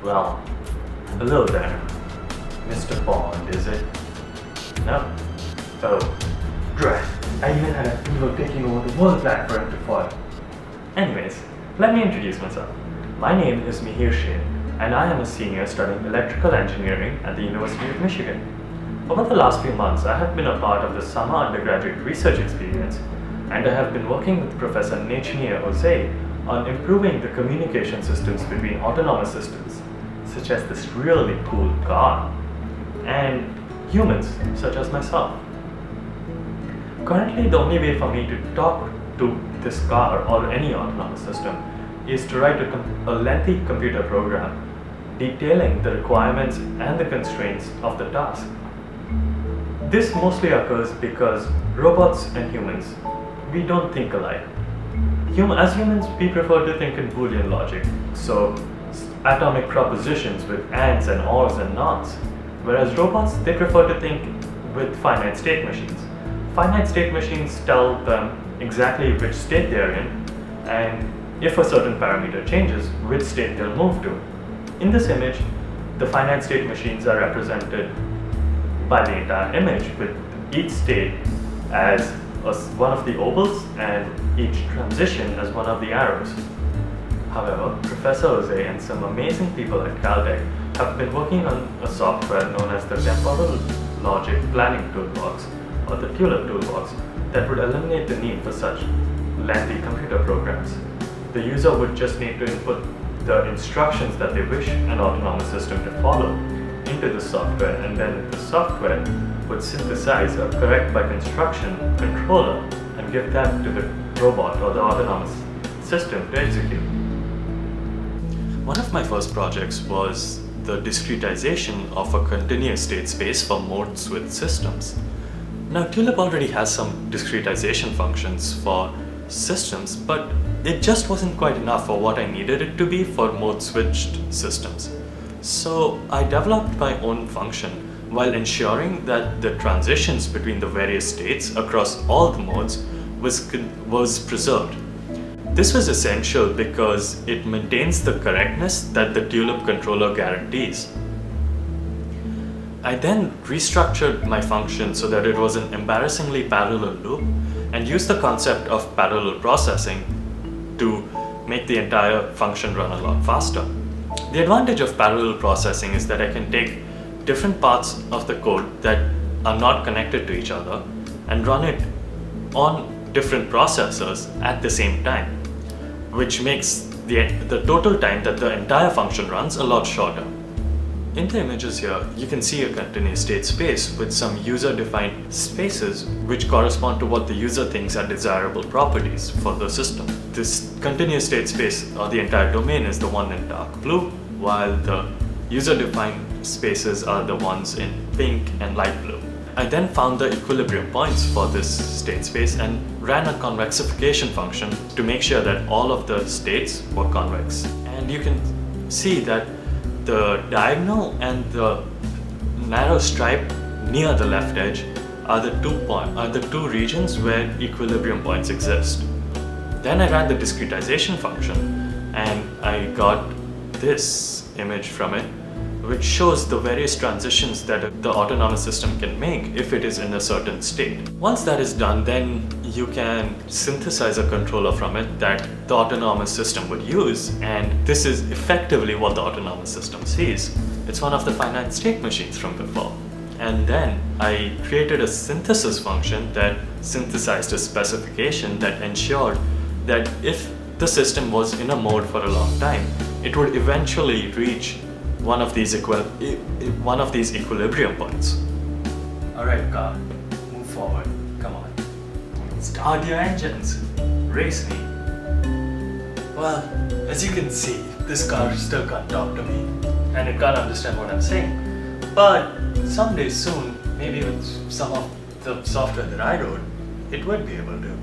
Well, hello there. Mr. Bond, is it? No? Oh, drat. I even had a fever taking over the world plan for him to follow. Anyways, let me introduce myself. My name is Mihir Sheth, and I am a senior studying electrical engineering at the University of Michigan. Over the last few months, I have been a part of the summer undergraduate research experience, and I have been working with Professor Necmiye Ozay on improving the communication systems between autonomous systems, such as this really cool car, and humans, such as myself. Currently, the only way for me to talk to this car or any autonomous system is to write a lengthy computer program detailing the requirements and the constraints of the task. This mostly occurs because robots and humans, we don't think alike. As humans, we prefer to think in Boolean logic, so atomic propositions with ands and ors and nots, whereas robots, they prefer to think with finite state machines. Finite state machines tell them exactly which state they are in, and if a certain parameter changes, which state they'll move to. In this image, the finite state machines are represented by the entire image, with each state as one of the ovals and each transition as one of the arrows. However, Professor Ozay and some amazing people at Caltech have been working on a software known as the Temporal Logic Planning Toolbox, or the TULIP toolbox, that would eliminate the need for such lengthy computer programs. The user would just need to input the instructions that they wish an autonomous system to follow into the software, and then the software would synthesize a correct by construction controller and give that to the robot or the autonomous system to execute. One of my first projects was the discretization of a continuous state space for modes with systems. Now, TULIP already has some discretization functions for systems, but it just wasn't quite enough for what I needed it to be for mode-switched systems. So I developed my own function while ensuring that the transitions between the various states across all the modes was preserved. This was essential because it maintains the correctness that the TULIP controller guarantees. I then restructured my function so that it was an embarrassingly parallel loop and used the concept of parallel processing to make the entire function run a lot faster. The advantage of parallel processing is that I can take different parts of the code that are not connected to each other and run it on different processors at the same time, which makes the total time that the entire function runs a lot shorter. In the images here, you can see a continuous state space with some user-defined spaces which correspond to what the user thinks are desirable properties for the system. This continuous state space, or the entire domain, is the one in dark blue, while the user-defined spaces are the ones in pink and light blue. I then found the equilibrium points for this state space and ran a convexification function to make sure that all of the states were convex. And you can see that the diagonal and the narrow stripe near the left edge are the two regions where equilibrium points exist. Then I ran the discretization function and I got this image from it, which shows the various transitions that the autonomous system can make if it is in a certain state. Once that is done, then you can synthesize a controller from it that the autonomous system would use, and this is effectively what the autonomous system sees. It's one of the finite state machines from before. And then I created a synthesis function that synthesized a specification that ensured that if the system was in a mode for a long time, it would eventually reach one of these equilibrium points. Alright, car, move forward, come on. Start your engines, race me. Well, as you can see, this car still can't talk to me, and it can't understand what I'm saying. But someday soon, maybe with some of the software that I wrote, it would be able to.